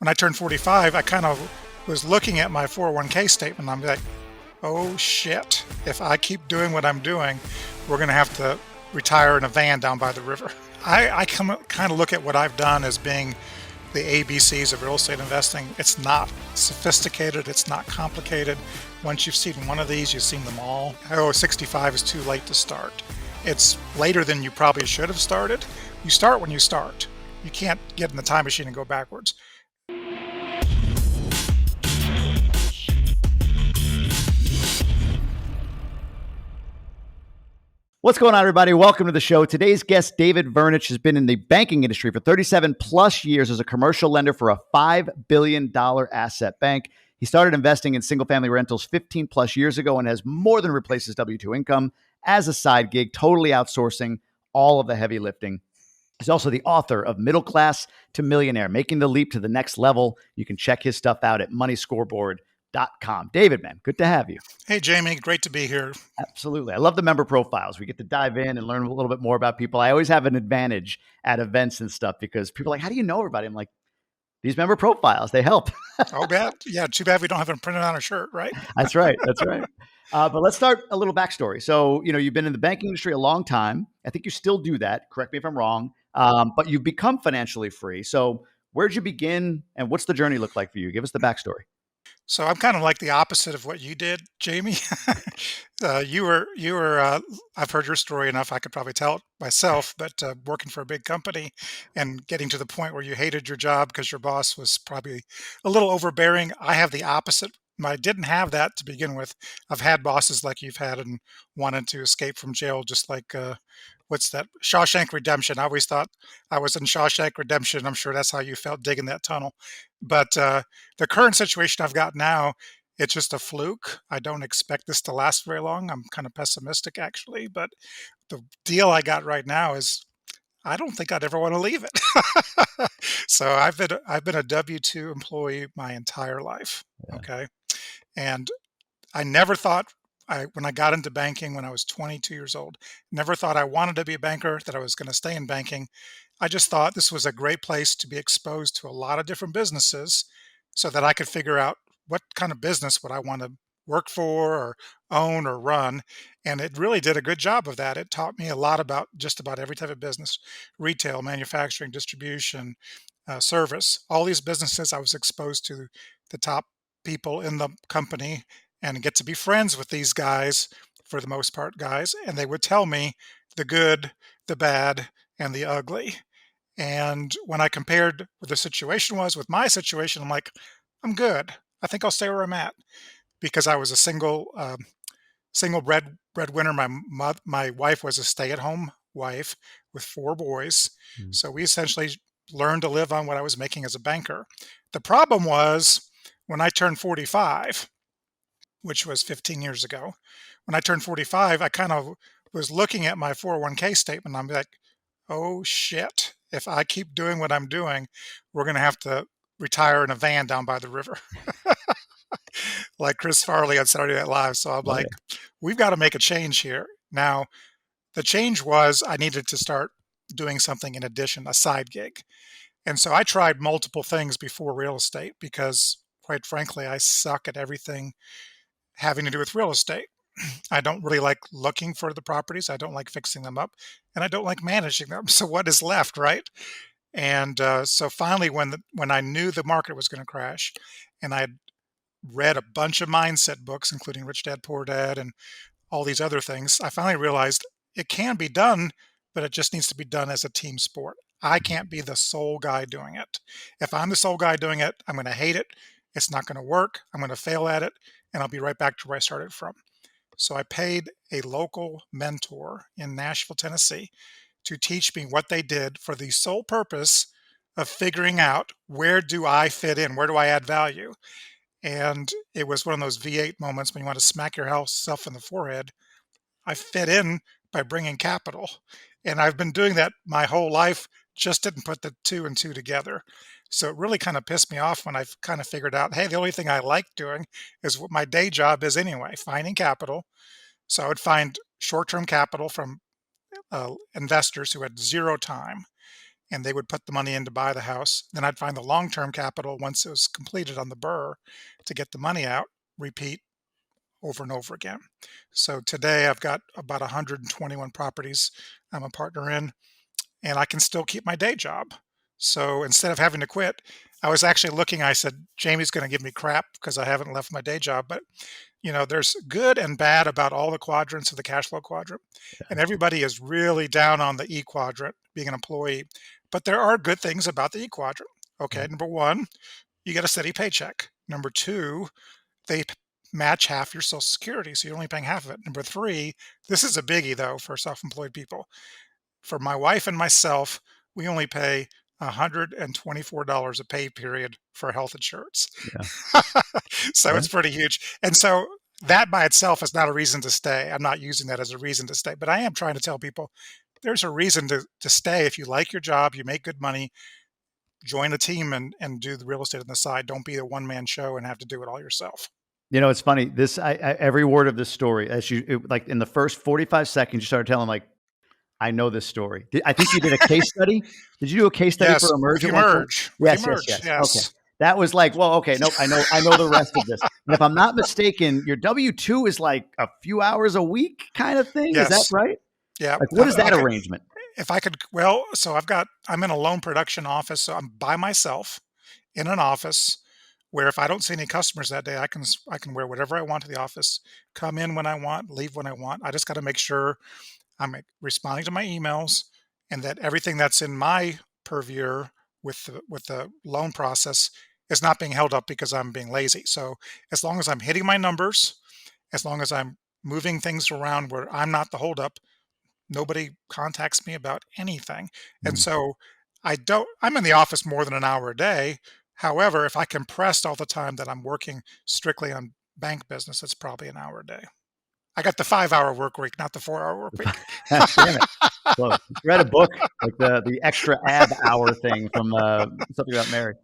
when I turned 45, I kind of was looking at my 401k statement. I'm like, oh shit, if I keep doing what I'm doing, we're going to have to retire in a van down by the river. I kind of look at what I've done as being the ABCs of real estate investing. It's not sophisticated. It's not complicated. Once you've seen one of these, you've seen them all. 65 is too late to start. It's later than you probably should have started. You start when you start. You can't get in the time machine and go backwards. What's going on, everybody? Welcome to the show. Today's guest, David Vernich, has been in the banking industry for 37 plus years as a commercial lender for a $5 billion asset bank. He started investing in single-family rentals 15 plus years ago and has more than replaced his W-2 income as a side gig, totally outsourcing all of the heavy lifting. He's also the author of Middle Class to Millionaire, Making the Leap to the Next Level. You can check his stuff out at moneyscoreboard.com. David, man, good to have you. Hey, Jamie, great to be here. Absolutely. I love the member profiles. We get to dive in and learn a little bit more about people. I always have an advantage at events and stuff because people are like, how do you know everybody? I'm like, these member profiles, they help. Oh, bad. Yeah, too bad we don't have them printed on a shirt, right? That's right. That's right. But let's start a little backstory. So, you've been in the banking industry a long time. I think you still do that. Correct me if I'm wrong. But you've become financially free. So where'd you begin and what's the journey look like for you? Give us the backstory. So I'm kind of like the opposite of what you did, Jamie. You were. I've heard your story enough. I could probably tell it myself. But working for a big company and getting to the point where you hated your job because your boss was probably a little overbearing. I have the opposite. I didn't have that to begin with. I've had bosses like you've had and wanted to escape from jail, just like what's that? Shawshank Redemption. I always thought I was in Shawshank Redemption. I'm sure that's how you felt digging that tunnel. But the current situation I've got now, it's just a fluke. I don't expect this to last very long. I'm kind of pessimistic actually, but the deal I got right now is I don't think I'd ever want to leave it. So I've been a W-2 employee my entire life. Yeah. Okay. And I never thought when I got into banking when I was 22 years old, never thought I wanted to be a banker, that I was going to stay in banking. I just thought this was a great place to be exposed to a lot of different businesses so that I could figure out what kind of business would I want to work for or own or run. And it really did a good job of that. It taught me a lot about just about every type of business: retail, manufacturing, distribution, service. All these businesses, I was exposed to the top people in the company and get to be friends with these guys, for the most part, guys. And they would tell me the good, the bad, and the ugly. And when I compared what the situation was with my situation, I'm like, I'm good. I think I'll stay where I'm at because I was a single breadwinner. My wife was a stay-at-home wife with 4 boys. Mm. So we essentially learned to live on what I was making as a banker. The problem was when I turned 45, which was 15 years ago, when I turned 45, I kind of was looking at my 401k statement. I'm like, oh shit, if I keep doing what I'm doing, we're going to have to retire in a van down by the river. Like Chris Farley on Saturday Night Live. So I'm like, we've got to make a change here. Now, the change was I needed to start doing something in addition, a side gig. And so I tried multiple things before real estate because, quite frankly, I suck at everything having to do with real estate. I don't really like looking for the properties. I don't like fixing them up, and I don't like managing them. So what is left, right? And so finally, when I knew the market was going to crash, and I had read a bunch of mindset books, including Rich Dad Poor Dad and all these other things, I finally realized it can be done, but it just needs to be done as a team sport. I can't be the sole guy doing it. If I'm the sole guy doing it, I'm going to hate it. It's not going to work. I'm going to fail at it, and I'll be right back to where I started from. So I paid a local mentor in Nashville, Tennessee, to teach me what they did for the sole purpose of figuring out where do I fit in, where do I add value. And it was one of those V8 moments when you want to smack yourself in the forehead. I fit in by bringing capital. And I've been doing that my whole life, just didn't put the 2 and 2 together. So it really kind of pissed me off when I kind of figured out, hey, the only thing I like doing is what my day job is anyway, finding capital. So I would find short-term capital from investors who had zero time. and they would put the money in to buy the house. Then I'd find the long-term capital once it was completed on the burr to get the money out, repeat over and over again. So today I've got about 121 properties I'm a partner in, and I can still keep my day job. So instead of having to quit, I was actually looking, I said, Jamie's going to give me crap because I haven't left my day job. But, there's good and bad about all the quadrants of the cash flow quadrant. And everybody is really down on the E quadrant, being an employee. But there are good things about the E quadrant. Okay. Number one, you get a steady paycheck. Number two, they match half your social security. So you're only paying half of it. Number three, this is a biggie though for self employed people. For my wife and myself, we only pay $124 a pay period for health insurance. Yeah. So Yeah. it's pretty huge. And so that by itself is not a reason to stay. I'm not using that as a reason to stay, but I am trying to tell people there's a reason to stay. If you like your job, you make good money, join a team and do the real estate on the side. Don't be a one man show and have to do it all yourself. It's funny. Every word of this story, like in the first 45 seconds, you started telling like, I know this story. I think you did a case study. Did you do a case study Yes, for Emerge with at one point? Emerge, with Yes, yes, Emerge, yes. Okay. yes. That was like, well, okay, nope, I know the rest of this. And if I'm not mistaken, your W-2 is like a few hours a week kind of thing. Is that Yes. right? Yeah. Like, what is that arrangement? If I could, well, so I'm in a loan production office, so I'm by myself in an office where if I don't see any customers that day, I can wear whatever I want to the office, come in when I want, leave when I want. I just got to make sure I'm responding to my emails and that everything that's in my purview with the loan process is not being held up because I'm being lazy. So as long as I'm hitting my numbers, as long as I'm moving things around where I'm not the holdup, nobody contacts me about anything. And Mhm. so I'm in the office more than an hour a day. However, if I compressed all the time that I'm working strictly on bank business, it's probably an hour a day. I got the 5 hour work week, not the 4 hour work week. Damn it. Close. Read a book, like the extra ab hour thing from something about Mary.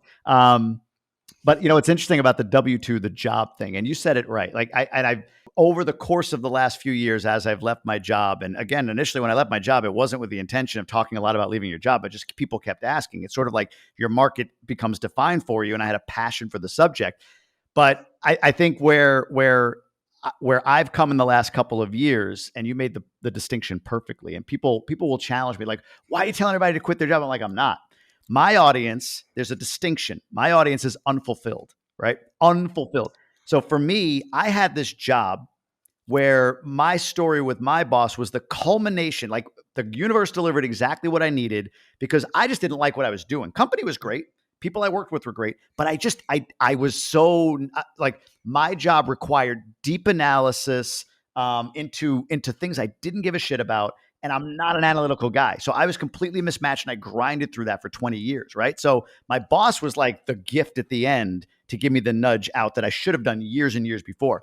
But what's interesting about the W-2, the job thing, and you said it right. Like I've over the course of the last few years, as I've left my job, and again, initially when I left my job, it wasn't with the intention of talking a lot about leaving your job, but just people kept asking. It's sort of like your market becomes defined for you, and I had a passion for the subject. But I think where I've come in the last couple of years, and you made the distinction perfectly, and people will challenge me like, why are you telling everybody to quit their job? I'm like, I'm not. My audience, there's a distinction. My audience is unfulfilled, right? Unfulfilled. So for me, I had this job where my story with my boss was the culmination. Like the universe delivered exactly what I needed because I just didn't like what I was doing. Company was great. People I worked with were great, but I was so like my job required deep analysis into things I didn't give a shit about, and I'm not an analytical guy. So I was completely mismatched and I grinded through that for 20 years, right? So my boss was like the gift at the end to give me the nudge out that I should have done years and years before.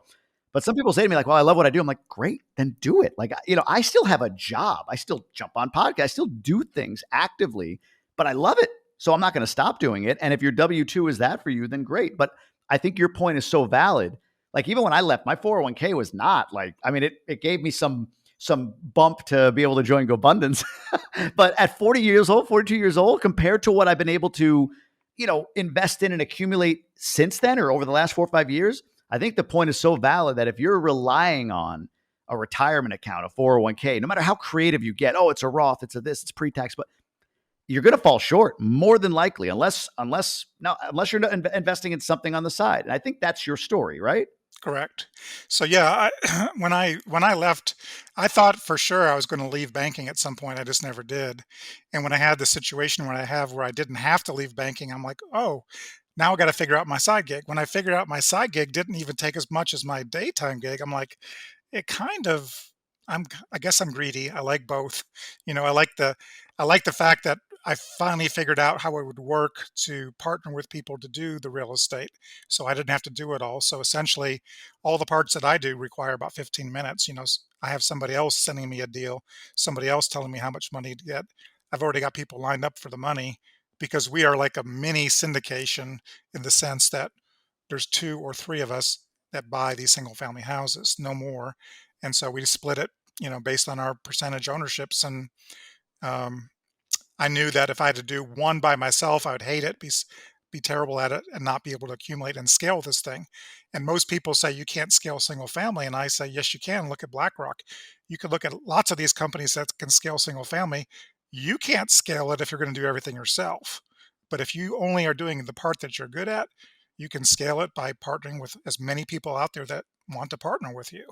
But some people say to me like, "Well, I love what I do." I'm like, "Great, then do it." Like, I still have a job. I still jump on podcasts. I still do things actively, but I love it. So I'm not going to stop doing it. And if your W-2 is that for you, then great. But I think your point is so valid. Like even when I left, my 401k was not like, I mean, it gave me some bump to be able to join Gobundance. But at 40 years old, 42 years old, compared to what I've been able to, invest in and accumulate since then or over the last 4 or 5 years, I think the point is so valid that if you're relying on a retirement account, a 401k, no matter how creative you get, oh, it's a Roth, it's a this, it's pre-tax, but you're going to fall short more than likely, unless you're investing in something on the side. And I think that's your story, right? Correct. So yeah, when I left, I thought for sure I was going to leave banking at some point. I just never did. And when I had the situation where I didn't have to leave banking, I'm like, oh, now I got to figure out my side gig. When I figured out my side gig didn't even take as much as my daytime gig, I'm like, it kind of I guess I'm greedy. I like both. I like the fact that I finally figured out how it would work to partner with people to do the real estate. So I didn't have to do it all. So essentially all the parts that I do require about 15 minutes. I have somebody else sending me a deal, somebody else telling me how much money to get. I've already got people lined up for the money because we are like a mini syndication in the sense that there's two or three of us that buy these single family houses, no more. And so we split it, based on our percentage ownerships. And um, I knew that if I had to do one by myself, I would hate it, be terrible at it, and not be able to accumulate and scale this thing. And most people say you can't scale single family, and I say yes, you can. Look at BlackRock. You could look at lots of these companies that can scale single family. You can't scale it if you're going to do everything yourself. But if you only are doing the part that you're good at, you can scale it by partnering with as many people out there that want to partner with you.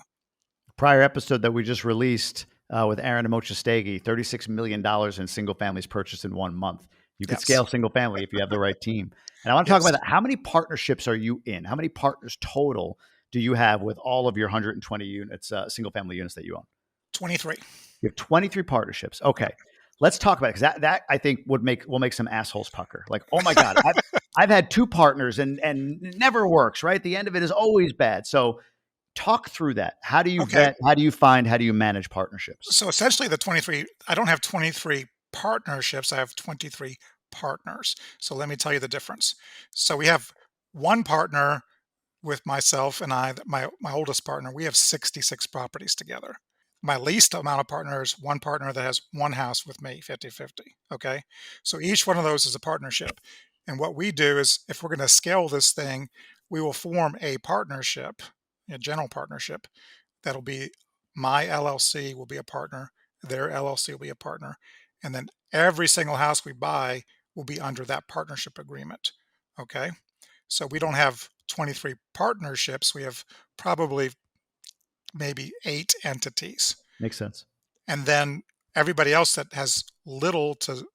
Prior episode that we just released with Aaron and Mochastegi, $36 million in single families purchased in 1 month. You could Yes. scale single family if you have the right team. And I want to talk about Yes. that. How many partnerships are you in? How many partners total do you have with all of your 120 units, single family units that you own? 23. You have 23 partnerships. Okay. Let's talk about it, because that I think will make some assholes pucker. Like, oh my God, I've had two partners and it never works, right? The end of it is always bad. So talk through that. How do you Okay. vet? How do you find? How do you manage partnerships? So essentially, the 23, I don't have 23 partnerships, I have 23 partners. So let me tell you the difference. So we have one partner with myself and my oldest partner. We have 66 properties together. My least amount of partners, one partner that has one house with me, 50-50. Okay. So each one of those is a partnership. And what we do is if we're going to scale this thing, we will form a partnership, a general partnership that'll be my LLC will be a partner, their LLC will be a partner, and then every single house we buy will be under that partnership agreement. Okay. So we don't have 23 partnerships. We have probably maybe 8 entities. Makes sense. And then everybody else that has little to,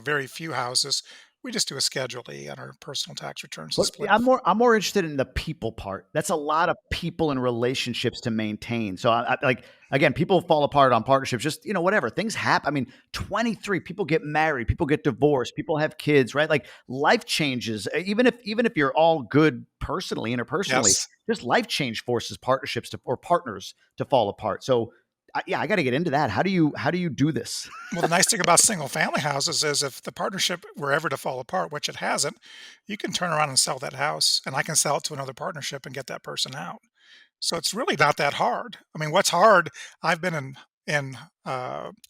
very few houses, we just do a Schedule E on our personal tax returns and But split. I'm more interested in the people part. That's a lot of people and relationships to maintain. So like again, people fall apart on partnerships. Just whatever things happen. I mean, 23 people get married, people get divorced, people have kids, right? Like life changes. Even if you're all good personally, interpersonally, Yes. just life change forces partnerships or partners to fall apart. So yeah, I got to get into that. How do you do this? Well, the nice thing about single family houses is if the partnership were ever to fall apart, which it hasn't, you can turn around and sell that house and I can sell it to another partnership and get that person out. So it's really not that hard. I mean, what's hard, I've been in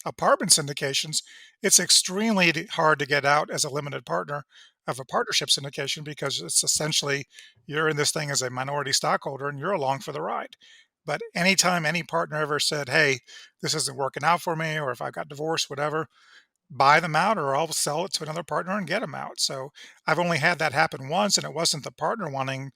apartment syndications. It's extremely hard to get out as a limited partner of a partnership syndication because it's essentially you're in this thing as a minority stockholder and you're along for the ride. But anytime any partner ever said, "Hey, this isn't working out for me," or if I got divorced, whatever, buy them out or I'll sell it to another partner and get them out. So I've only had that happen once, and it wasn't the partner wanting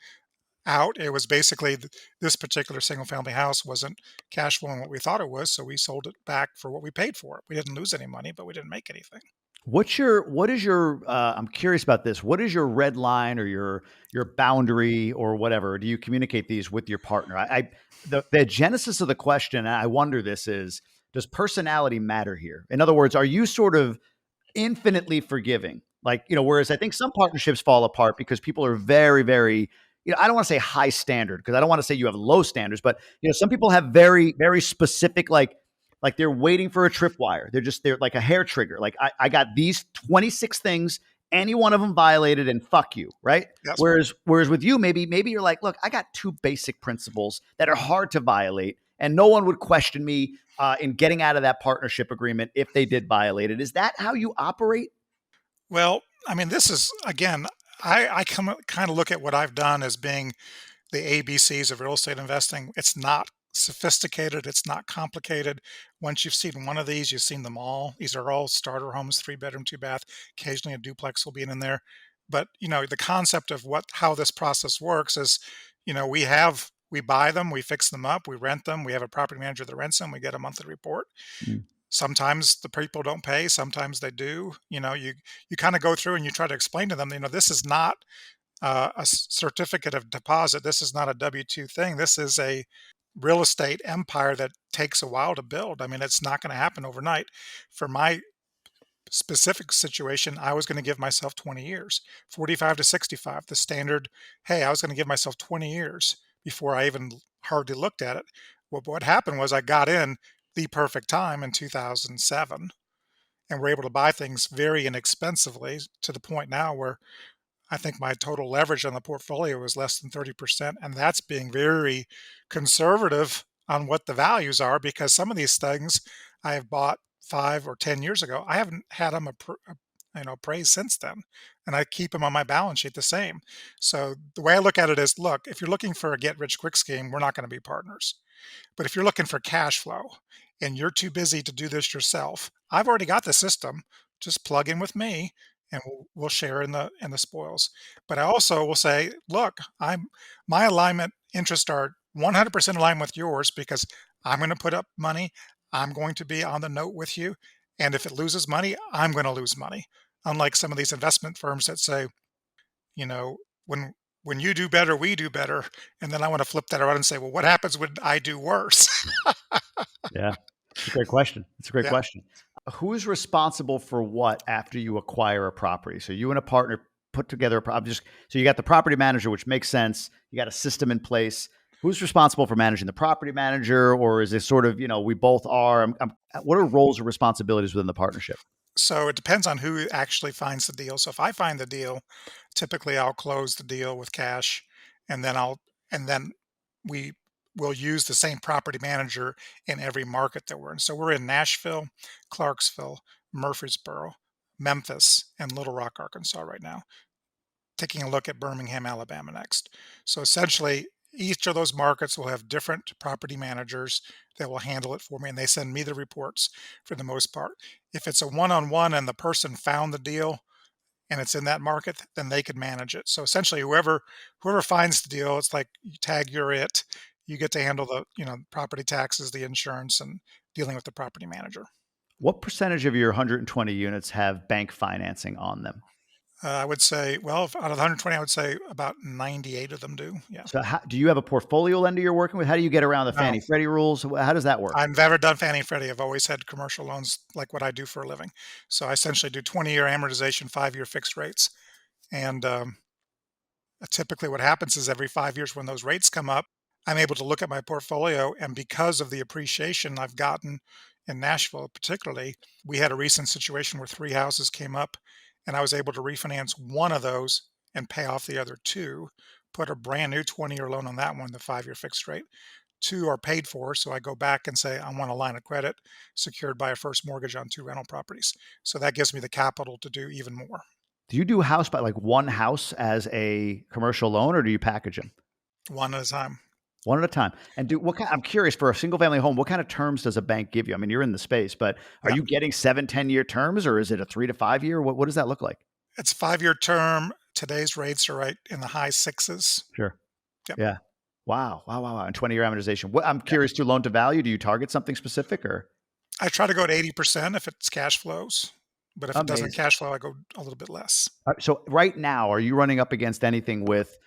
out. It was basically this particular single family house wasn't cash flowing what we thought it was, so we sold it back for what we paid for it. We didn't lose any money, but we didn't make anything. What is your I'm curious about this. What is your red line or your boundary or whatever? Do you communicate these with your partner? The genesis of the question, and I wonder this is, does personality matter here? In other words, are you sort of infinitely forgiving? Like, whereas I think some partnerships fall apart because people are very, very, I don't want to say high standard because I don't want to say you have low standards, but some people have very, very specific, like they're waiting for a tripwire. They're like a hair trigger. Like I got these 26 things, any one of them violated, and fuck you, right? Yes. Whereas with you, maybe you're like, look, I got two basic principles that are hard to violate, and no one would question me in getting out of that partnership agreement if they did violate it. Is that how you operate? Well, I mean, this is again, I kind of look at what I've done as being the ABCs of real estate investing. It's not sophisticated, it's not complicated. Once you've seen one of these, you've seen them all. These are all starter homes, 3 bedroom, 2 bath. Occasionally a duplex will be in there. But the concept of how this process works is, we buy them, we fix them up, we rent them, we have a property manager that rents them, we get a monthly report. Mm. Sometimes the people don't pay, sometimes they do. You kind of go through and you try to explain to them, this is not a certificate of deposit. This is not a W-2 thing. This is a real estate empire that takes a while to build. I mean, it's not going to happen overnight. For my specific situation, I was going to give myself 20 years, 45 to 65, the standard. Hey, I was going to give myself 20 years before I even hardly looked at it. Well, what happened was I got in the perfect time in 2007 and were able to buy things very inexpensively to the point now where I think my total leverage on the portfolio is less than 30%. And that's being very conservative on what the values are because some of these things I have bought 5 or 10 years ago, I haven't had them appraised since then, and I keep them on my balance sheet the same. So the way I look at it is, look, if you're looking for a get rich quick scheme, we're not going to be partners. But if you're looking for cash flow and you're too busy to do this yourself, I've already got the system. Just plug in with me and we'll share in the spoils. But I also will say, look, my alignment interests are 100% aligned with yours because I'm going to put up money. I'm going to be on the note with you. And if it loses money, I'm going to lose money. Unlike some of these investment firms that say, you know, when when you do better, we do better. And then I want to flip that around and say, well, what happens when I do worse? Yeah. It's a great question. It's a great Yeah. question. Who is responsible for what after you acquire a property? So you and a partner put together a property. So you got the property manager, which makes sense. You got a system in place. Who's responsible for managing the property manager, or is it sort of we both are? What are roles or responsibilities within the partnership? So it depends on who actually finds the deal. So if I find the deal, typically I'll close the deal with cash and then we will use the same property manager in every market that we're in. So we're in Nashville, Clarksville, Murfreesboro, Memphis, and Little Rock, Arkansas right now. Taking a look at Birmingham, Alabama next. So essentially, each of those markets will have different property managers that will handle it for me, and they send me the reports for the most part. If it's a one-on-one and the person found the deal and it's in that market, then they could manage it. So essentially, whoever finds the deal, it's like you tag you're it. You get to handle the property taxes, the insurance, and dealing with the property manager. What percentage of your 120 units have bank financing on them? I would say, well, out of the 120, I would say about 98 of them do. Yeah. So, do you have a portfolio lender you're working with? How do you get around the No, Fannie Freddie rules? How does that work? I've never done Fannie and Freddie. I've always had commercial loans like what I do for a living. So I essentially do 20-year amortization, 5-year fixed rates. And typically what happens is every 5 years when those rates come up, I'm able to look at my portfolio. And because of the appreciation I've gotten in Nashville, particularly, we had a recent situation where 3 houses came up and I was able to refinance one of those and pay off the other two, put a brand new 20-year loan on that one, the 5-year fixed rate. Two are paid for, so I go back and say, I want a line of credit secured by a first mortgage on two rental properties. So that gives me the capital to do even more. Do you do house by like one house as a commercial loan, or do you package them One at a time. one at a time? And do what kind? I'm curious, for a single family home, what kind of terms does a bank give you? I mean, you're in the space, but are Yeah. you getting 7, 10 year terms, or is it a 3 to 5 year? What does that look like? It's a 5-year term. Today's rates are right in the high sixes. Sure. Yep. Yeah. Wow. Wow. Wow. Wow. And 20-year amortization. I'm Yep. curious, to loan to value. Do you target something specific, or? I try to go to 80% if it's cash flows, but if it doesn't Amazing. cash flow, I go a little bit less. So right now, are you running up against anything with,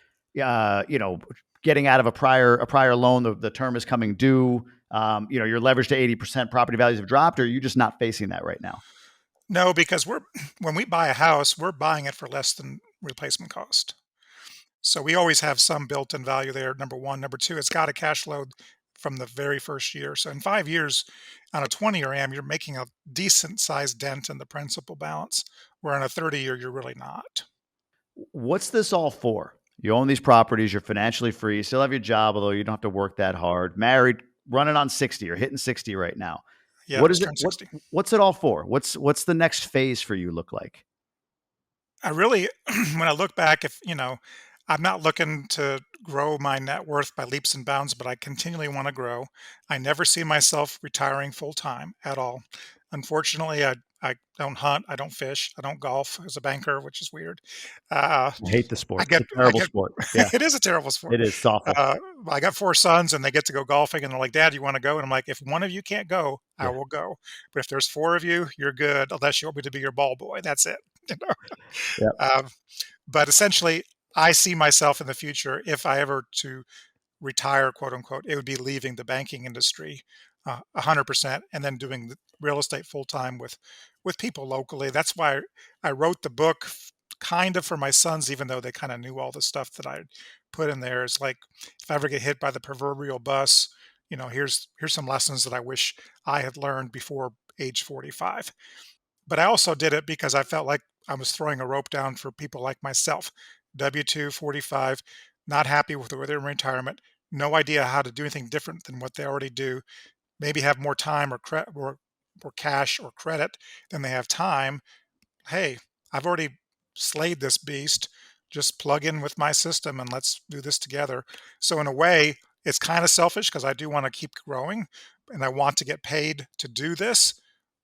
uh, you know, getting out of a prior loan? The term is coming due. You're leveraged to 80%. Property values have dropped, or are you just not facing that right now? No, because when we buy a house, we're buying it for less than replacement cost. So we always have some built-in value there, number one. Number two, it's got a cash flow from the very first year. So in 5 years, on a 20-year AM, you're making a decent sized dent in the principal balance, where on a 30-year, you're really not. What's this all for? You own these properties. You're financially free. You still have your job, although you don't have to work that hard. Married, running on 60 or hitting 60 right now. Yeah, What just is it? turned 60. What's it all for? What's the next phase for you look like? I really, when I look back, I'm not looking to grow my net worth by leaps and bounds, but I continually want to grow. I never see myself retiring full time at all. Unfortunately, I don't hunt, I don't fish, I don't golf as a banker, which is weird. Uh, I hate the I sport. get, It's a I terrible get, sport. Yeah, it is a terrible sport. it is. It's awful. Uh, I got 4 sons and they get to go golfing and they're like, Dad, you want to go? And I'm like, if one of you can't go, I Yeah. will go. But if there's four of you, you're good, unless you want me to be your ball boy. That's it. You know? Yeah. Um, but essentially, I see myself in the future, if I ever to retire, quote unquote, it would be leaving the banking industry 100% and then doing the real estate full time with people locally. That's why I wrote the book kind of for my sons, even though they kind of knew all the stuff that I put in there. It's like, if I ever get hit by the proverbial bus, here's some lessons that I wish I had learned before age 45. But I also did it because I felt like I was throwing a rope down for people like myself. W-2, 45, not happy with where they're in retirement, no idea how to do anything different than what they already do, maybe have more time or more cash or credit than they have time. Hey, I've already slayed this beast. Just plug in with my system and let's do this together. So in a way, it's kind of selfish because I do want to keep growing and I want to get paid to do this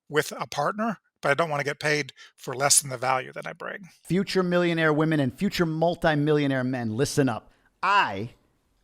with a partner, but I don't want to get paid for less than the value that I bring. Future millionaire women and future multimillionaire men, listen up. I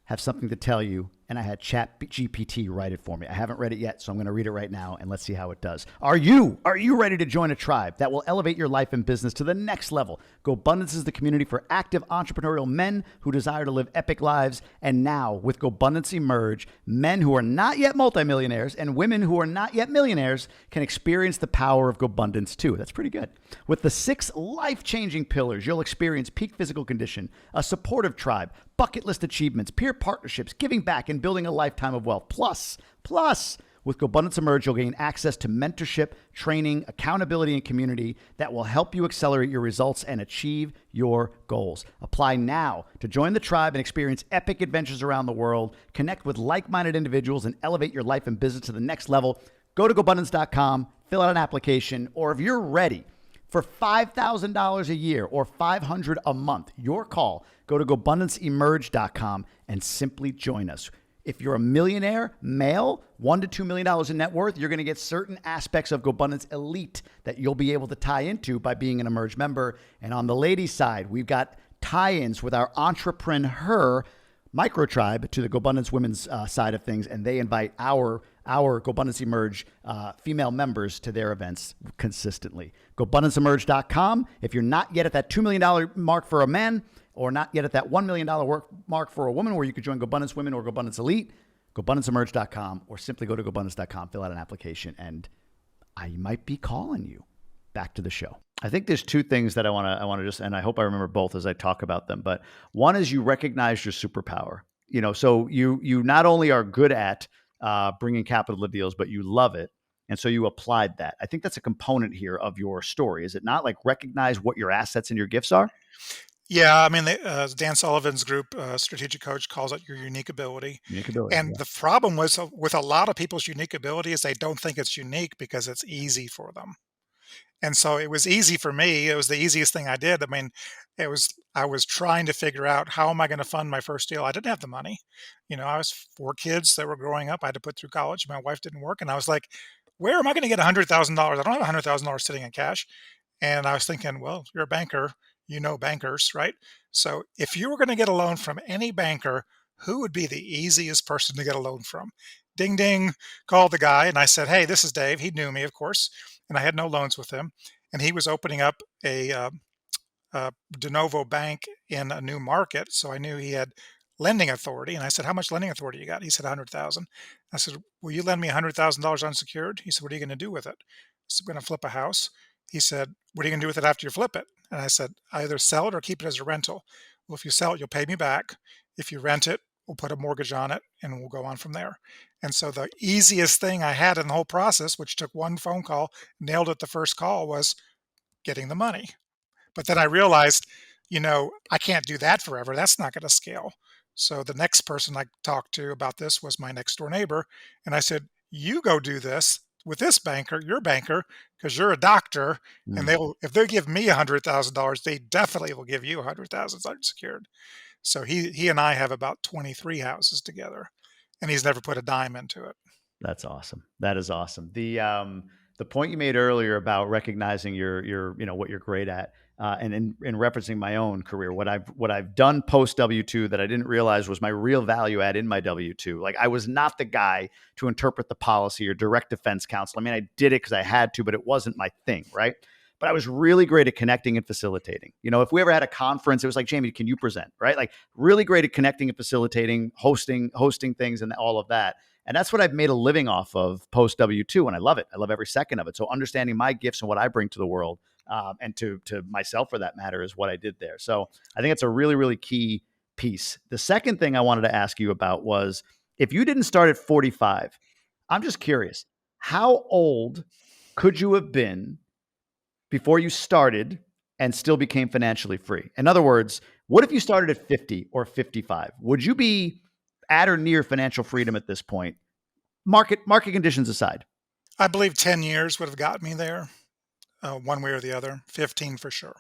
have something to tell you, and I had ChatGPT write it for me. I haven't read it yet, so I'm going to read it right now, and let's see how it does. Are you ready to join a tribe that will elevate your life and business to the next level? Gobundance is the community for active entrepreneurial men who desire to live epic lives. And now, with Gobundance Emerge, men who are not yet multimillionaires and women who are not yet millionaires can experience the power of Gobundance too. That's pretty good. With the 6 life-changing pillars, you'll experience peak physical condition, a supportive tribe, bucket list achievements, peer partnerships, giving back, and building a lifetime of wealth. Plus, with Gobundance Emerge, you'll gain access to mentorship, training, accountability, and community that will help you accelerate your results and achieve your goals. Apply now to join the tribe and experience epic adventures around the world. Connect with like-minded individuals and elevate your life and business to the next level. Go to Gobundance.com, fill out an application, or if you're ready for $5,000 a year or $500 a month, your call. Go to GobundanceEmerge.com and simply join us. If you're a millionaire, male, $1 to $2 million in net worth, you're going to get certain aspects of Gobundance Elite that you'll be able to tie into by being an Emerge member. And on the ladies' side, we've got tie-ins with our Entrepreneur micro tribe to the Gobundance women's side of things, and they invite our Gobundance Emerge female members to their events consistently. GobundanceEmerge.com. If you're not yet at that $2 million mark for a man, or not yet at that $1 million mark for a woman, where you could join Gobundance Women or Gobundance Elite, GobundanceEmerge.com, or simply go to Gobundance.com, fill out an application, and I might be calling you. Back to the show. I think there's 2 things that I want to just, and I hope I remember both as I talk about them. But one is you recognize your superpower. So you not only are good at bringing capital to deals, but you love it, and so you applied that. I think that's a component here of your story. Is it not? Like, recognize what your assets and your gifts are. Yeah, I mean, Dan Sullivan's group, Strategic Coach, calls it your unique ability. Unique ability. And Yeah. the problem was with a lot of people's unique ability is they don't think it's unique because it's easy for them. And so it was easy for me. It was the easiest thing I did. I mean, I was trying to figure out how am I going to fund my first deal. I didn't have the money. I was 4 kids that were growing up. I had to put through college. My wife didn't work, and I was like, where am I going to get $100,000? I don't have $100,000 sitting in cash. And I was thinking, well, you're a banker, bankers, right? So if you were going to get a loan from any banker, who would be the easiest person to get a loan from? Ding, ding, called the guy. And I said, hey, this is Dave. He knew me, of course. And I had no loans with him. And he was opening up a de novo bank in a new market. So I knew he had lending authority. And I said, how much lending authority you got? He said, 100,000. I said, will you lend me $100,000 unsecured? He said, what are you going to do with it? I said, I'm going to flip a house. He said, what are you going to do with it after you flip it? And I said, either sell it or keep it as a rental. Well, if you sell it, you'll pay me back. If you rent it, we'll put a mortgage on it and we'll go on from there. And so the easiest thing I had in the whole process, which took one phone call, nailed it the first call, was getting the money. But then I realized, I can't do that forever. That's not going to scale. So the next person I talked to about this was my next door neighbor. And I said, you go do this with this banker, your banker, because you're a doctor, and if they give me $100,000, they definitely will give you $100,000 unsecured. So he and I have about 23 houses together, and he's never put a dime into it. That's awesome. That is awesome. The point you made earlier about recognizing your what you're great at, and in referencing my own career, what I've done post W-2 that I didn't realize was my real value add in my W-2. Like, I was not the guy to interpret the policy or direct defense counsel. I mean, I did it because I had to, but it wasn't my thing, right? But I was really great at connecting and facilitating. If we ever had a conference, it was like, Jamie, can you present, right? Like, really great at connecting and facilitating, hosting things and all of that. And that's what I've made a living off of post W-2. And I love it. I love every second of it. So understanding my gifts and what I bring to the world, and to myself for that matter, is what I did there. So I think it's a really, really key piece. The second thing I wanted to ask you about was, if you didn't start at 45, I'm just curious, how old could you have been before you started and still became financially free? In other words, what if you started at 50 or 55? Would you be at or near financial freedom at this point, market conditions aside? I believe 10 years would have got me there, one way or the other. 15 for sure.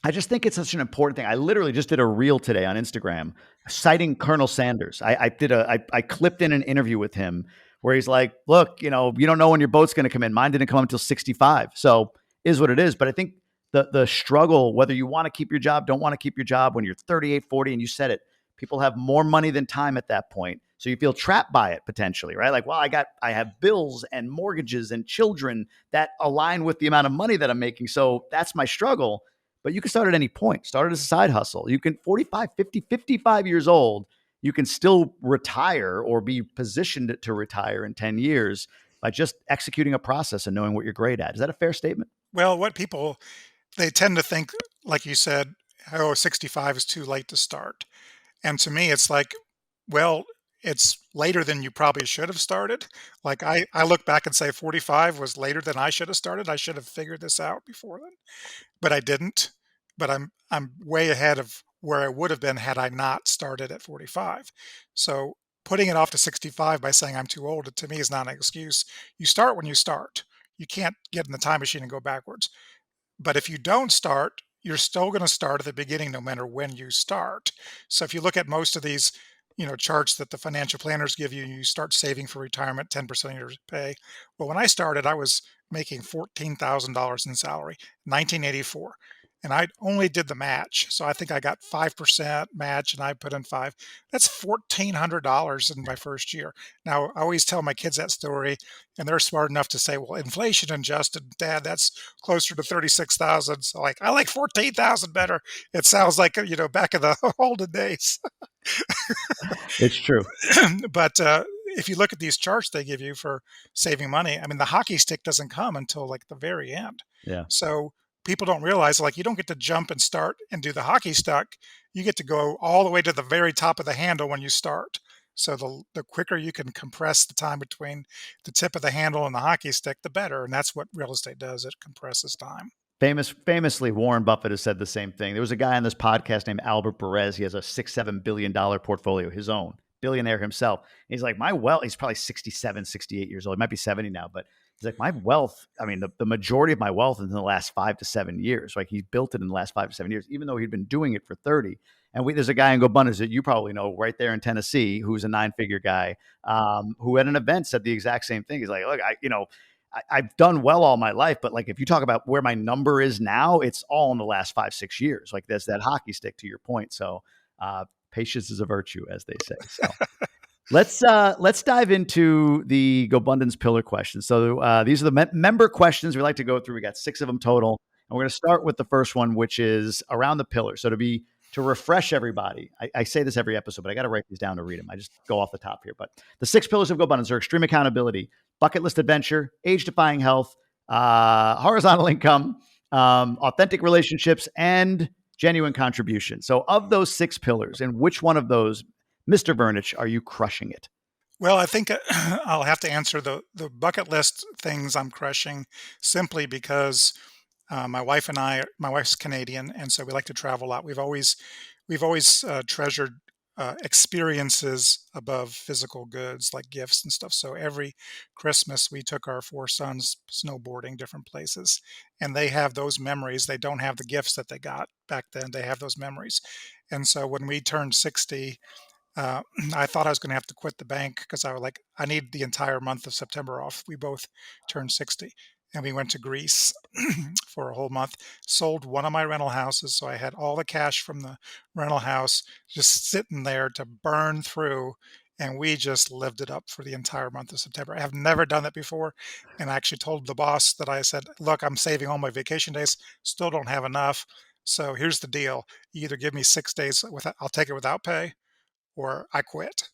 I just think it's such an important thing. I literally just did a reel today on Instagram citing Colonel Sanders. I clipped in an interview with him where he's like, "Look, you don't know when your boat's going to come in. Mine didn't come until 65, so is what it is." But I think the struggle, whether you want to keep your job, don't want to keep your job, when you're 38, 40, and you said it, people have more money than time at that point, so you feel trapped by it potentially, right? Like, well, I have bills and mortgages and children that align with the amount of money that I'm making, so that's my struggle. But you can start at any point. Start as a side hustle. You can 45, 50, 55 years old, you can still retire or be positioned to retire in 10 years by just executing a process and knowing what you're great at. Is that a fair statement? Well, what people they tend to think, like you said, oh, 65 is too late to start. And to me, it's like, well, it's later than you probably should have started. Like I look back and say 45 was later than I should have started. I should have figured this out before then, but I didn't. But I'm way ahead of where I would have been had I not started at 45. So putting it off to 65 by saying I'm too old to me is not an excuse. You start when you start. You can't get in the time machine and go backwards. But if you don't start, you're still going to start at the beginning no matter when you start. So if you look at most of these, charts that the financial planners give you, you start saving for retirement, 10% of your pay. Well, when I started, I was making $14,000 in salary, 1984. And I only did the match. So I think I got 5% match and I put in five. That's $1,400 in my first year. Now, I always tell my kids that story, and they're smart enough to say, well, inflation adjusted, Dad, that's closer to 36,000. So like, I like 14,000 better. It sounds like, back in the olden days. It's true. But if you look at these charts they give you for saving money, I mean, the hockey stick doesn't come until like the very end. Yeah. So people don't realize, like, you don't get to jump and start and do the hockey stick. You get to go all the way to the very top of the handle when you start. So the quicker you can compress the time between the tip of the handle and the hockey stick, the better. And that's what real estate does. It compresses time. Famously, Warren Buffett has said the same thing. There was a guy on this podcast named Albert Perez. He has a $6, $7 billion portfolio, his own, billionaire himself. And he's like, my wealth, he's probably 67, 68 years old. He might be 70 now, but he's like, my wealth, I mean, the majority of my wealth is in the last 5 to 7 years. Like, he built it in the last 5 to 7 years, even though he'd been doing it for 30. And there's a guy in Gobundance that you probably know right there in Tennessee, who's a 9-figure guy, who at an event said the exact same thing. He's like, look, I've done well all my life, but like, if you talk about where my number is now, it's all in the last 5, 6 years. Like, there's that hockey stick to your point. So patience is a virtue, as they say. So let's dive into the GoBundance pillar questions. So these are the member questions we like to go through. We got 6 of them total, and we're going to start with the first one, which is around the pillar. So to refresh everybody, I say this every episode, but I got to write these down to read them. I just go off the top here. But the 6 pillars of GoBundance are extreme accountability, bucket list adventure, age-defying health, horizontal income, authentic relationships, and genuine contribution. So of those 6 pillars, in which one of those, Mr. Vernich, are you crushing it? Well, I think I'll have to answer the bucket list things I'm crushing simply because my wife's Canadian, and so we like to travel a lot. We've always treasured experiences above physical goods like gifts and stuff. So every Christmas we took our 4 sons snowboarding different places, and they have those memories. They don't have the gifts that they got back then. They have those memories, and so when we turned 60, uh, I thought I was going to have to quit the bank because I was like, I need the entire month of September off. We both turned 60, and we went to Greece for a whole month, sold one of my rental houses. So I had all the cash from the rental house just sitting there to burn through. And we just lived it up for the entire month of September. I have never done that before. And I actually told the boss that I said, look, I'm saving all my vacation days, still don't have enough. So here's the deal. You either give me 6 days I'll take it without pay, or I quit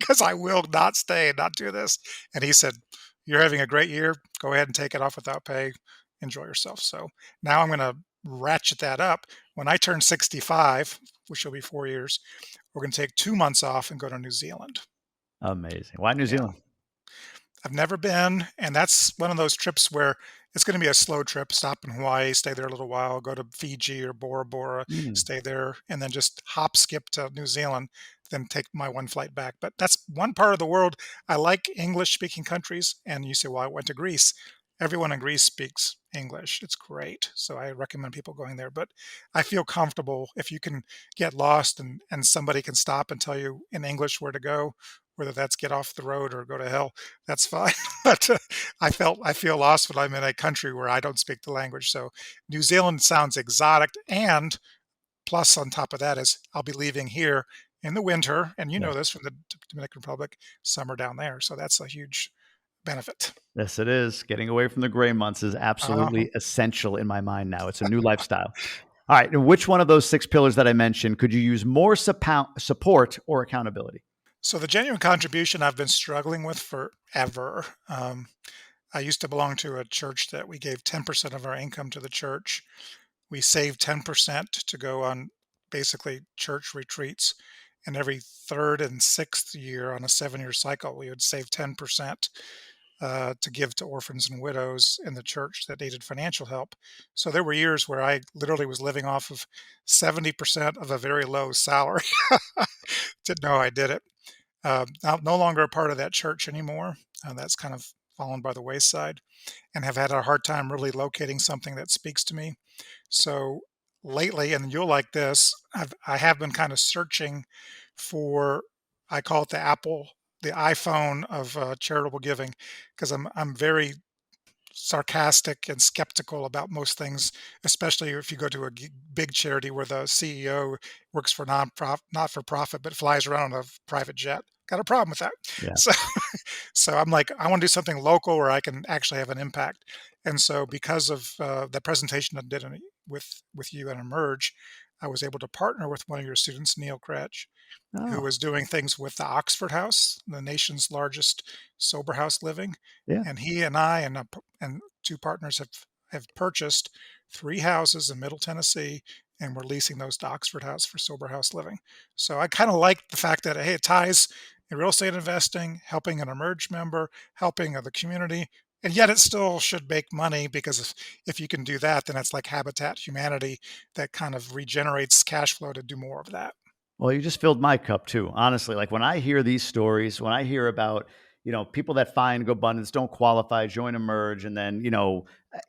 because I will not stay and not do this. And he said, you're having a great year. Go ahead and take it off without pay. Enjoy yourself. So now I'm going to ratchet that up. When I turn 65, which will be 4 years, we're going to take 2 months off and go to New Zealand. Amazing. Why New Yeah. Zealand? I've never been. And that's one of those trips where it's going to be a slow trip. Stop in Hawaii, stay there a little while, go to Fiji or Bora Bora, Mm, stay there, and then just hop skip to New Zealand, then take my one flight back. But that's one part of the world. I like English speaking countries. And you say, well, I went to Greece. Everyone in Greece speaks English. It's great. So I recommend people going there. But I feel comfortable if you can get lost and somebody can stop and tell you in English where to go, whether that's get off the road or go to hell, that's fine. But I feel lost when I'm in a country where I don't speak the language. So New Zealand sounds exotic, and plus on top of that is I'll be leaving here in the winter, and you yeah. know this from the Dominican Republic, summer down there. So that's a huge benefit. Yes, it is. Getting away from the gray months is Uh, absolutely essential in my mind now. It's a new lifestyle. All right. And which one of those six pillars that I mentioned could you use more support or accountability? so the genuine contribution I've been struggling with forever. I used to belong to a church that we gave 10% of our income to the church. We saved 10% to go on basically church retreats. And every third and sixth year on a 7-year cycle, we would save 10% to give to orphans and widows in the church that needed financial help. So there were years where I literally was living off of 70% of a very low salary. Didn't know I did it. Now, no longer a part of that church anymore. That's kind of fallen by the wayside, and have had a hard time really locating something that speaks to me. So lately, and you'll like this, I have been kind of searching for, I call it the iPhone of charitable giving, because I'm very sarcastic and skeptical about most things, especially if you go to a big charity where the CEO works for not for profit, but flies around on a private jet. Got a problem with that. Yeah. So, so I'm like, I want to do something local where I can actually have an impact. And so, because of the presentation I did with you and Emerge, I was able to partner with one of your students, Neil Kretsch, who Oh, was doing things with the Oxford House, the nation's largest sober house living. yeah. And he and I and two partners have purchased 3 houses in Middle Tennessee, and we're leasing those to Oxford House for sober house living. So I kind of like the fact that, hey, it ties in real estate investing, helping an Emerge member, helping the community, and yet it still should make money, because if you can do that, then it's like Habitat Humanity that kind of regenerates cash flow to do more of that. Well, you just filled my cup too, honestly. Like when I hear these stories, when I hear about, people that find GoBundance don't qualify, join Emerge, and then,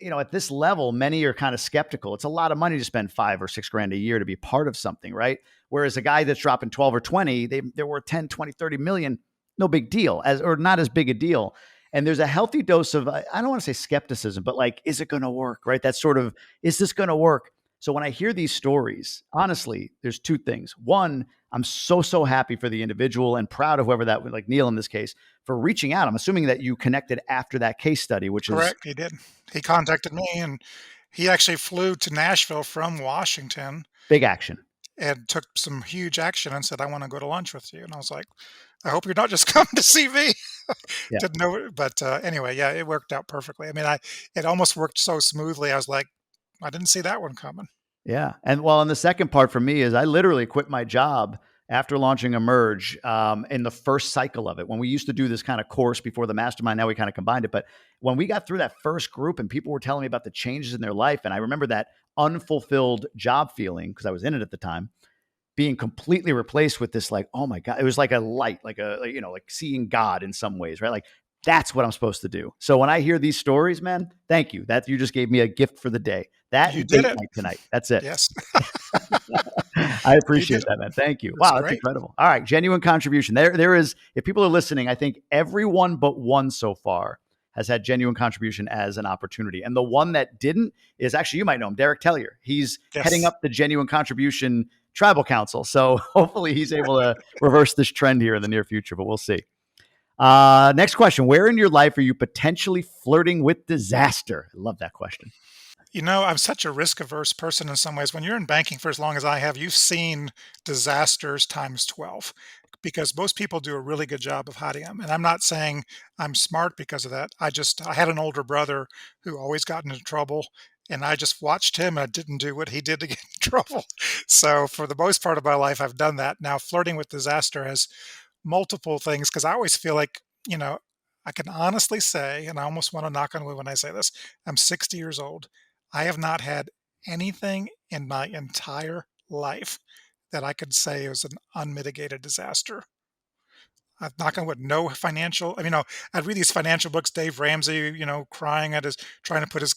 at this level, many are kind of skeptical. It's a lot of money to spend 5 or 6 grand a year to be part of something, right? Whereas a guy that's dropping 12 or 20, they're worth 10, 20, 30 million, no big deal, or not as big a deal. And there's a healthy dose of, I don't want to say skepticism, but like, is it going to work, right? That sort of, is this going to work? So when I hear these stories, honestly, there's two things. One, I'm so happy for the individual and proud of whoever that, like Neil in this case, for reaching out. I'm assuming that you connected after that case study, which is Correct, he did. He contacted me, and he actually flew to Nashville from Washington big action. and took some huge action and said, "I wanna go to lunch with you." And I was like, "I hope you're not just coming to see me." Yeah. Didn't know it, but, anyway, yeah, it worked out perfectly. I mean, it almost worked so smoothly, I was like, "I didn't see that one coming." Yeah. And the second part for me is I literally quit my job after launching Emerge in the first cycle of it. When we used to do this kind of course before the mastermind, now we kind of combined it. But when we got through that first group and people were telling me about the changes in their life, and I remember that unfulfilled job feeling because I was in it at the time, being completely replaced with this, like, oh my God, it was like a light, like seeing God in some ways, right? Like that's what I'm supposed to do. So when I hear these stories, man, thank you. That you just gave me a gift for the day. That You and did date it. night tonight. That's it. Yes. I You did appreciate it. that, man. Thank you. That's Wow, that's great. incredible. All right, genuine contribution. There is. If people are listening, I think everyone but one so far has had genuine contribution as an opportunity, and the one that didn't is actually, you might know him, Derek Tellier. He's heading Yes. up the genuine contribution tribal council, so hopefully he's able to reverse this trend here in the near future. But we'll see. Next question: where in your life are you potentially flirting with disaster? I love that question. You know, I'm such a risk averse person in some ways. When you're in banking for as long as I have, you've seen disasters times 12, because most people do a really good job of hiding them. And I'm not saying I'm smart because of that. I had an older brother who always got into trouble, and I just watched him and I didn't do what he did to get in trouble. So for the most part of my life, I've done that. Now, flirting with disaster has multiple things, because I always feel like, you know, I can honestly say, and I almost want to knock on wood when I say this, I'm 60 years old. I have not had anything in my entire life that I could say was an unmitigated disaster. Knock on wood, no financial. I mean, I'd read these financial books, Dave Ramsey, crying at his trying to put his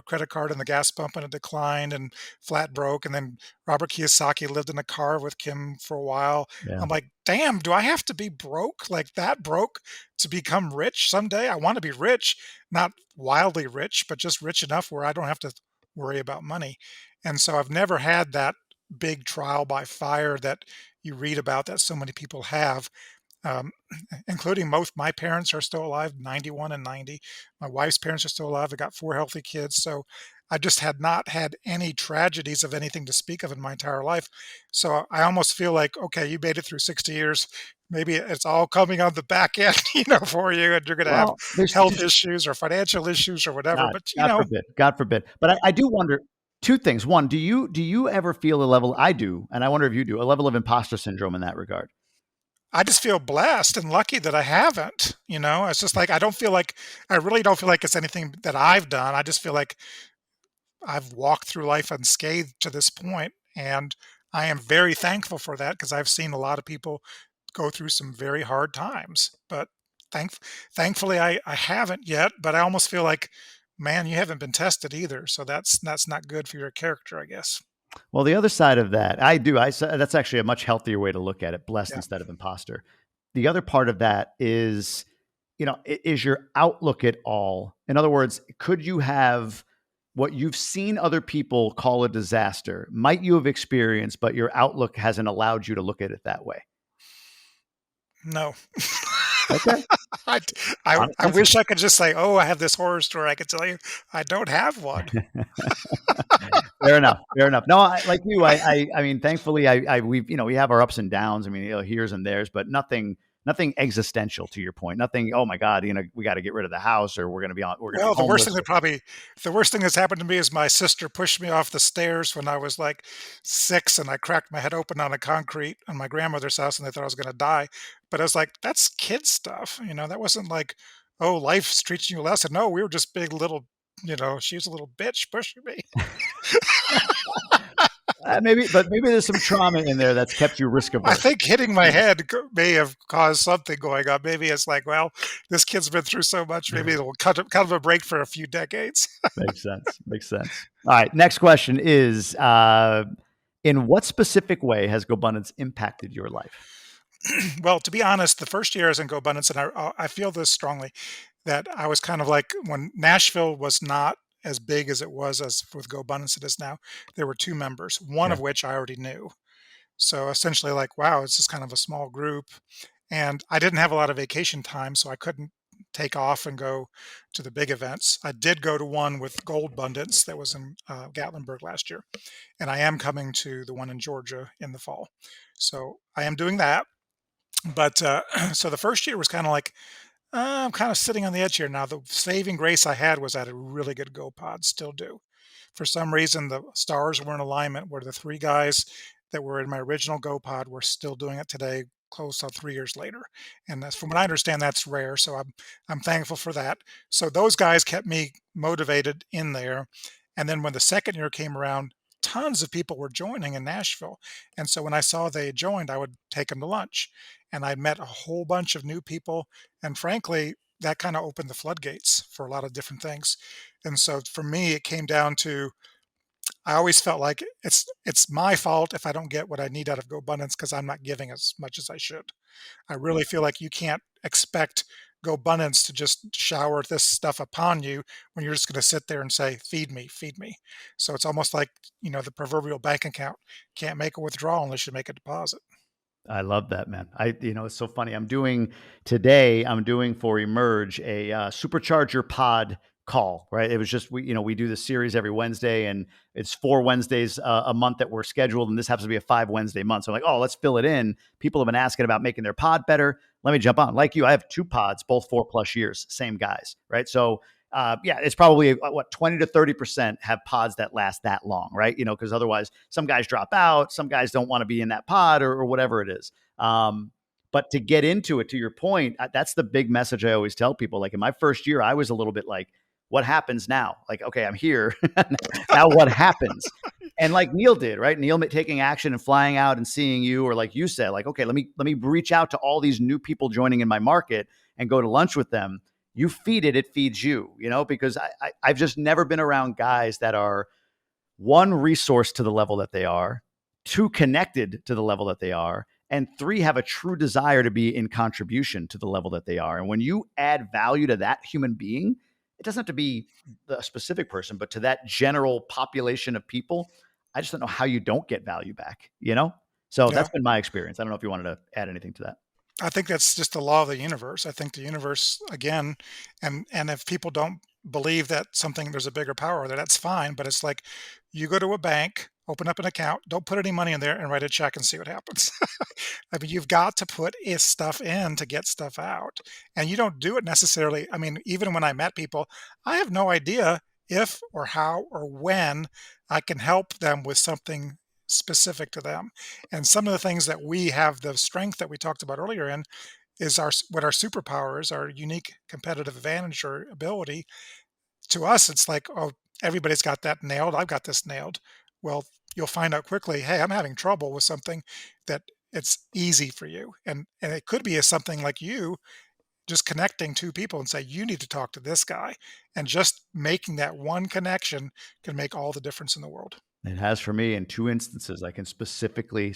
credit card in the gas pump and it declined and flat broke. And then Robert Kiyosaki lived in a car with Kim for a while. Yeah. I'm like, damn, do I have to be broke like that broke to become rich someday? I want to be rich, not wildly rich, but just rich enough where I don't have to worry about money. And so I've never had that big trial by fire that you read about that so many people have, um, including most. My parents are still alive, 91 and 90. My wife's parents are still alive. I got 4 healthy kids. So I just had not had any tragedies of anything to speak of in my entire life. So I almost feel like, okay, you made it through 60 years. Maybe it's all coming on the back end, for you, and you're going to have Well, health issues or financial issues or whatever. God, But God forbid, God forbid. But I do wonder two things. One, do you ever feel a level? I do, and I wonder if you do, a level of imposter syndrome in that regard. I just feel blessed and lucky that I haven't. It's just like I really don't feel like it's anything that I've done. I just feel like I've walked through life unscathed to this point, and I am very thankful for that because I've seen a lot of people go through some very hard times. But thank, thankfully, I haven't yet. But I almost feel like, man, you haven't been tested either, so that's not good for your character, I guess. Well, the other side of that, I do. That's actually a much healthier way to look at it, blessed Yeah. instead of imposter. The other part of that is, is your outlook at all? In other words, could you have what you've seen other people call a disaster? Might you have experienced, but your outlook hasn't allowed you to look at it that way? No. Okay. I, I Honest I answer. wish I could just say, oh, I have this horror story I could tell you. I don't have one. Fair enough. Fair enough. No, like you, I mean, thankfully, we have our ups and downs. I mean, here's and there's, but nothing existential to your point. Nothing. Oh my God, we got to get rid of the house, or we're going to be Well, homeless. the worst thing that's happened to me is my sister pushed me off the stairs when I was like 6 and I cracked my head open on a concrete on my grandmother's house and they thought I was going to die. But I was like, that's kid stuff. That wasn't like, oh, life's teaching you a lesson. No, we were just big little, she was a little bitch pushing me. Maybe there's some trauma in there that's kept you risk I averse. think hitting my head may have caused something going on. Maybe it's like, well, this kid's been through so much. Maybe it'll cut him a break for a few decades. Makes sense. Makes sense. All right. Next question is: in what specific way has GoBundance impacted your life? Well, to be honest, the first year I was in GoBundance, and I feel this strongly, that I was kind of like when Nashville was not as big as it was as with GoBundance it is now. There were 2 members, one Yeah. of which I already knew. So essentially, like, wow, it's just kind of a small group, and I didn't have a lot of vacation time, so I couldn't take off and go to the big events. I did go to one with Goldbundance that was in Gatlinburg last year, and I am coming to the one in Georgia in the fall. So I am doing that. But so the first year was kind of like, I'm kind of sitting on the edge here. Now, the saving grace I had was I had a really good GoPod, still do. For some reason, the stars were in alignment where the 3 guys that were in my original GoPod were still doing it today, close to 3 years later. And that's from what I understand, that's rare. So I'm thankful for that. So those guys kept me motivated in there. And then when the second year came around, tons of people were joining in Nashville. And so when I saw they had joined, I would take them to lunch. And I met a whole bunch of new people. And frankly, that kind of opened the floodgates for a lot of different things. And so for me, it came down to I always felt like it's my fault if I don't get what I need out of GoBundance because I'm not giving as much as I should. I really feel like you can't expect GoBundance to just shower this stuff upon you when you're just going to sit there and say, feed me, feed me. So it's almost like, the proverbial bank account can't make a withdrawal unless you make a deposit. I love that, man. It's so funny. I'm doing for Emerge a supercharger pod call, right? It was just, we do this series every Wednesday and it's 4 Wednesdays a month that we're scheduled. And this happens to be a 5 Wednesday month. So I'm like, oh, let's fill it in. People have been asking about making their pod better. Let me jump on. Like you, I have 2 pods, both 4+ years, same guys, right? So yeah, it's probably what 20 to 30% have pods that last that long, right? Because otherwise some guys drop out, some guys don't want to be in that pod or whatever it is. But to get into it, to your point, that's the big message I always tell people. Like in my first year, I was a little bit like, what happens now? Like, okay, I'm here. Now what happens? And like Neil did, right? Neil taking action and flying out and seeing you, or like you said, like, okay, let me reach out to all these new people joining in my market and go to lunch with them. You feed it, it feeds you, because I've just never been around guys that are one, resource to the level that they are, two, connected to the level that they are, and three, have a true desire to be in contribution to the level that they are. And when you add value to that human being, it doesn't have to be the specific person, but to that general population of people, I just don't know how you don't get value back. So Yeah. that's been my experience. I don't know if you wanted to add anything to that. I think that's just the law of the universe. I think the universe again, and if people don't believe that something there's a bigger power there, that's fine. But it's like you go to a bank, open up an account, don't put any money in there, and write a check and see what happens. I mean, you've got to put stuff in to get stuff out, and you don't do it necessarily. I mean, even when I met people, I have no idea if or how or when I can help them with something specific to them. And some of the things that we have the strength that we talked about earlier in is what our superpower is, our unique competitive advantage or ability. To us, it's like, oh, everybody's got that nailed. I've got this nailed. Well, you'll find out quickly, hey, I'm having trouble with something that it's easy for you. And it could be a something like you just connecting two people and say, you need to talk to this guy. And just making that one connection can make all the difference in the world. It has for me in two instances. I can specifically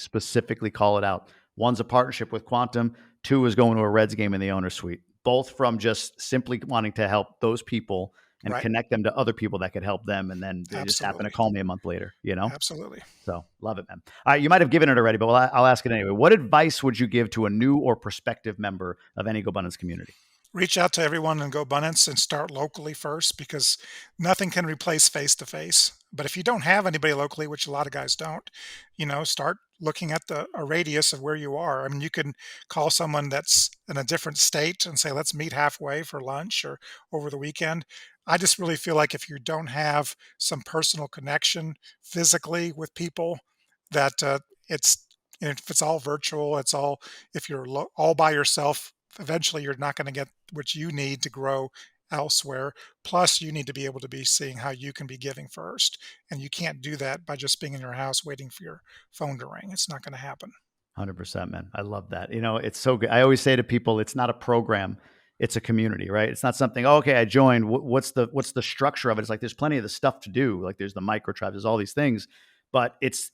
call it out. One's a partnership with Quantum. Two is going to a Reds game in the owner suite. Both from just simply wanting to help those people and Right. connect them to other people that could help them. And then they just happen to Absolutely. call me a month later. Absolutely. So love it, man. All right. You might have given it already, but I'll ask it anyway. What advice would you give to a new or prospective member of any GoBundance community? Reach out to everyone in Gobundance and start locally first because nothing can replace face to face. But if you don't have anybody locally, which a lot of guys don't, start looking at a radius of where you are. I mean, you can call someone that's in a different state and say, let's meet halfway for lunch or over the weekend. I just really feel like if you don't have some personal connection physically with people, that it's if it's all virtual, it's all if you're all by yourself, eventually you're not going to get what you need to grow elsewhere. Plus, you need to be able to be seeing how you can be giving first. And you can't do that by just being in your house waiting for your phone to ring. It's not going to happen. 100%, man. I love that. It's so good. I always say to people, it's not a program, it's a community, right? It's not something, oh, okay, I joined. What's the structure of it? It's like there's plenty of the stuff to do. Like there's the micro tribes, there's all these things, but it's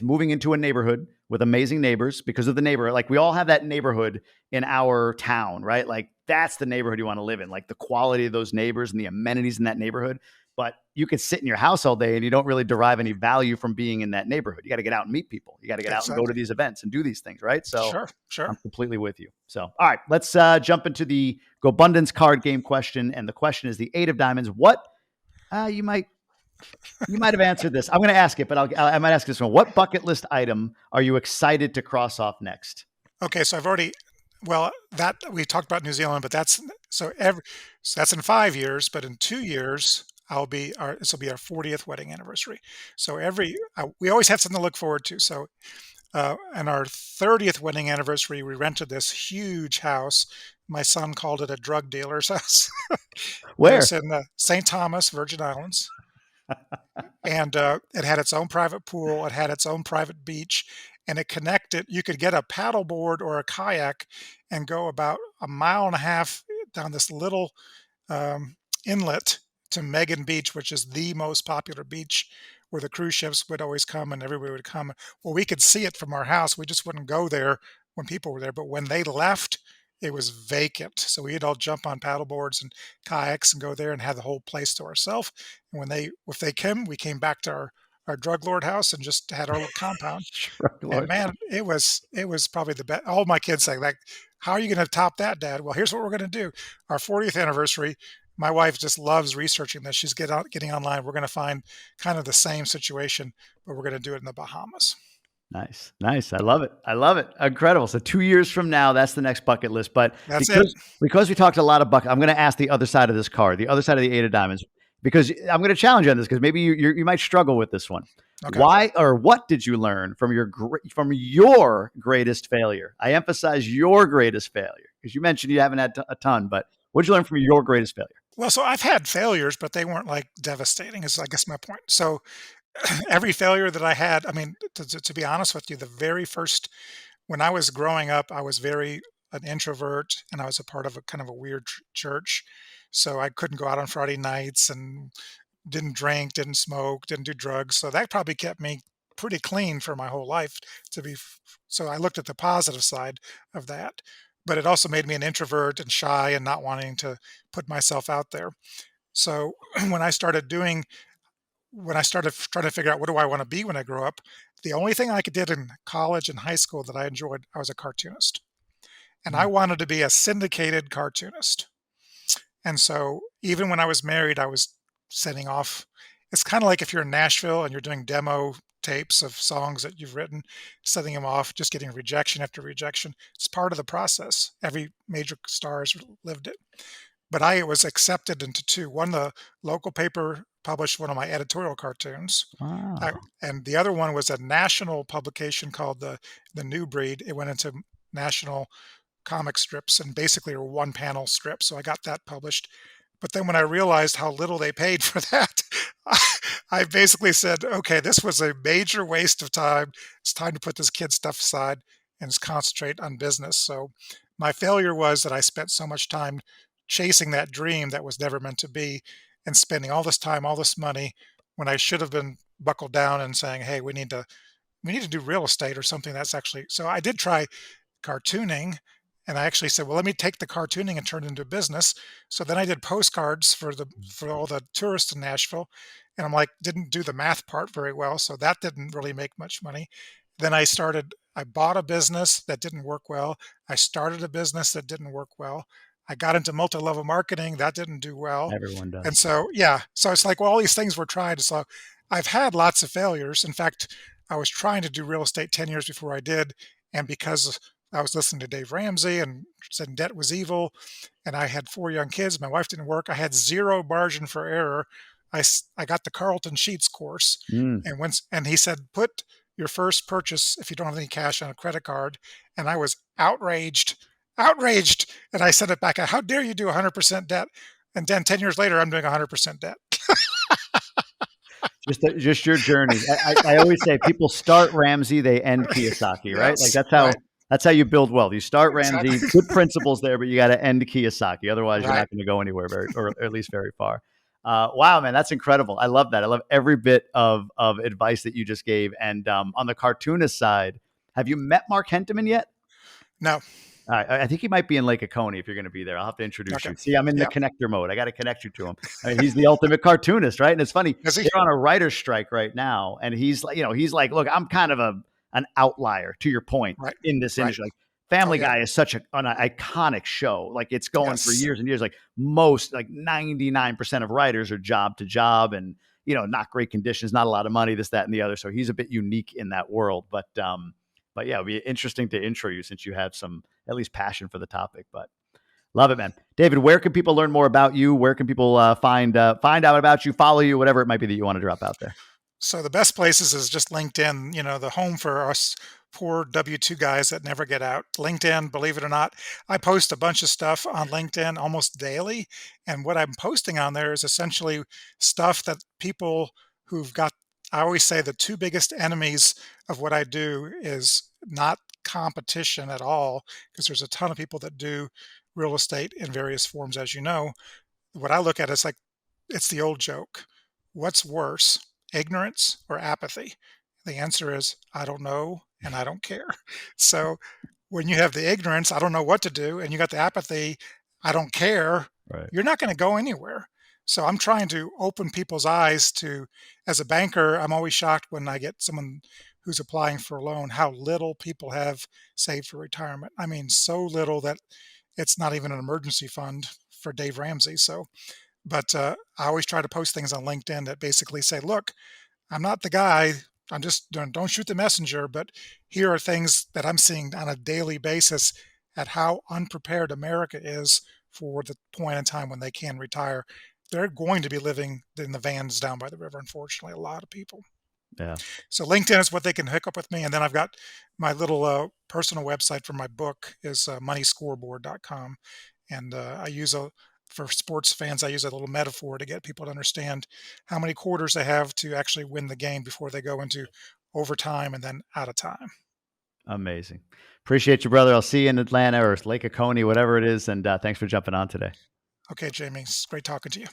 moving into a neighborhood with amazing neighbors because of the neighborhood. Like we all have that neighborhood in our town, right? Like that's the neighborhood you want to live in, like the quality of those neighbors and the amenities in that neighborhood. But you could sit in your house all day and you don't really derive any value from being in that neighborhood. You got to get out and meet people. You got to get out and go to Exactly. these events and do these things, right? So Sure. I'm Sure. completely with you. So, all right, let's jump into the GoBundance card game question. And the question is the 8 of diamonds. What you might have answered this. I'm going to ask it, but I might ask this one. What bucket list item are you excited to cross off next? Okay. So well, that we talked about New Zealand, but so that's in 5 years, but in 2 years, this will be our 40th wedding anniversary. So we always have something to look forward to. So on our 30th wedding anniversary, we rented this huge house. My son called it a drug dealer's house. But Where? it's in St. Thomas, Virgin Islands, and it had its own private pool. It had its own private beach, and it connected. You could get a paddleboard or a kayak and go about a mile and a half down this little inlet to Megan Beach, which is the most popular beach where the cruise ships would always come and everybody would come. Well, we could see it from our house. We just wouldn't go there when people were there. But when they left, it was vacant. So we'd all jump on paddle boards and kayaks and go there and have the whole place to ourselves. And if they came, we came back to our drug lord house and just had our little compound. And Lord. man, it was probably the best. All my kids say, like, how are you going to top that, Dad? Well, here's what we're going to do. Our 40th anniversary. My wife just loves researching this. She's getting online. We're going to find kind of the same situation, but we're going to do it in the Bahamas. Nice. Nice. I love it. I love it. Incredible. So 2 years from now, that's the next bucket list. But That's it. because we talked a lot of bucket, I'm going to ask the other side of this card, the other side of the 8 of diamonds, because I'm going to challenge you on this because maybe you might struggle with this one. Okay. Why or what did you learn from your greatest failure? I emphasize your greatest failure because you mentioned you haven't had a ton, but what did you learn from your greatest failure? Well, so I've had failures, but they weren't like devastating, is I guess my point. So every failure that I had, I mean, to be honest with you, the very first, when I was growing up, I was very an introvert and I was a part of a kind of a weird church. So I couldn't go out on Friday nights and didn't drink, didn't smoke, didn't do drugs. So that probably kept me pretty clean for my whole life to be. So I looked at the positive side of that, but it also made me an introvert and shy and not wanting to put myself out there. So when I started doing, when I started trying to figure out what do I want to be when I grow up, the only thing I could did in college and high school that I enjoyed, I was a cartoonist. And I Mm. wanted to be a syndicated cartoonist. And so even when I was married, I was sending off, it's kind of like if you're in Nashville and you're doing demo tapes of songs that you've written, sending them off, just getting rejection after rejection. It's part of the process. Every major star has lived it. But I was accepted into two. One, the local paper published one of my editorial cartoons, Wow. and the other one was a national publication called the New Breed. It went into national comic strips and basically are one panel strips. So I got that published. But then when I realized how little they paid for that, I, I basically said, okay, this was a major waste of time. It's time to put this kid stuff aside and just concentrate on business. So my failure was that I spent so much time chasing that dream that was never meant to be and spending all this time, all this money when I should have been buckled down and saying, hey, we need to do real estate or something that's actually. So I did try cartooning. And I actually said, well, let me take the cartooning and turn it into a business. So then I did postcards for all the tourists in Nashville. And I'm like, didn't do the math part very well. So that didn't really make much money. Then I bought a business that didn't work well. I started a business that didn't work well. I got into multi-level marketing. That didn't do well. Everyone And does. so, yeah, so it's like, well, all these things were tried. So I've had lots of failures. In fact, I was trying to do real estate 10 years before I did. And because I was listening to Dave Ramsey and said debt was evil, and I had 4 young kids, my wife didn't work. I had zero margin for error. I got the Carlton Sheets course, Mm. and he said, put your first purchase if you don't have any cash on a credit card. And I was outraged. And I sent it back, how dare you do 100% debt? And then 10 years later, I'm doing 100% debt. Just your journey. I always say people start Ramsey, they end Kiyosaki, right? Like Yes, right. that's how you build wealth. You start Ramsey, Exactly. good principles there, but you got to end Kiyosaki. Otherwise, you're Right. not going to go anywhere very, or at least very far. Wow, man, that's incredible. I love that. I love every bit of advice that you just gave. And on the cartoonist side, have you met Mark Henteman yet? No. I think he might be in Lake Oconee if you're going to be there. I'll have to introduce Okay. you. See, I'm in the Yeah. connector mode. I got to connect you to him. I mean, he's the ultimate cartoonist, right? And it's funny, Is he? they're on a writer's strike right now. And he's like, he's like, look, I'm kind of an outlier to your point Right. in this Right. industry. Like Oh, Family yeah. Guy is such an iconic show. Like it's going for Yes. years and years. Like most, like 99% of writers are job to job and, not great conditions, not a lot of money, this, that, and the other. So he's a bit unique in that world. But yeah, it'd be interesting to intro you since you have some at least passion for the topic. But love it, man. David, where can people learn more about you? Where can people find out about you, follow you, whatever it might be that you want to drop out there? So the best places is just LinkedIn, the home for us poor W-2 guys that never get out. LinkedIn, believe it or not, I post a bunch of stuff on LinkedIn almost daily. And what I'm posting on there is essentially stuff that people who've got, I always say the two biggest enemies of what I do is not competition at all, because there's a ton of people that do real estate in various forms, as you know. What I look at is like, it's the old joke. What's worse, ignorance or apathy? The answer is I don't know and I don't care. So when you have the ignorance, I don't know what to do, and you got the apathy, I don't care, Right. you're not going to go anywhere. So I'm trying to open people's eyes to, as a banker, I'm always shocked when I get someone who's applying for a loan, how little people have saved for retirement. I mean, so little that it's not even an emergency fund for Dave Ramsey. So but I always try to post things on LinkedIn that basically say, look, I'm not the guy. I'm just don't shoot the messenger. But here are things that I'm seeing on a daily basis at how unprepared America is for the point in time when they can retire. They're going to be living in the vans down by the river, unfortunately, a lot of people. Yeah. So LinkedIn is what they can hook up with me, and then I've got my little personal website for my book is moneyscoreboard.com, and I use a for sports fans. I use a little metaphor to get people to understand how many quarters they have to actually win the game before they go into overtime and then out of time. Amazing. Appreciate you, brother. I'll see you in Atlanta or Lake Oconee, whatever it is. And thanks for jumping on today. Okay, Jamie, it's great talking to you.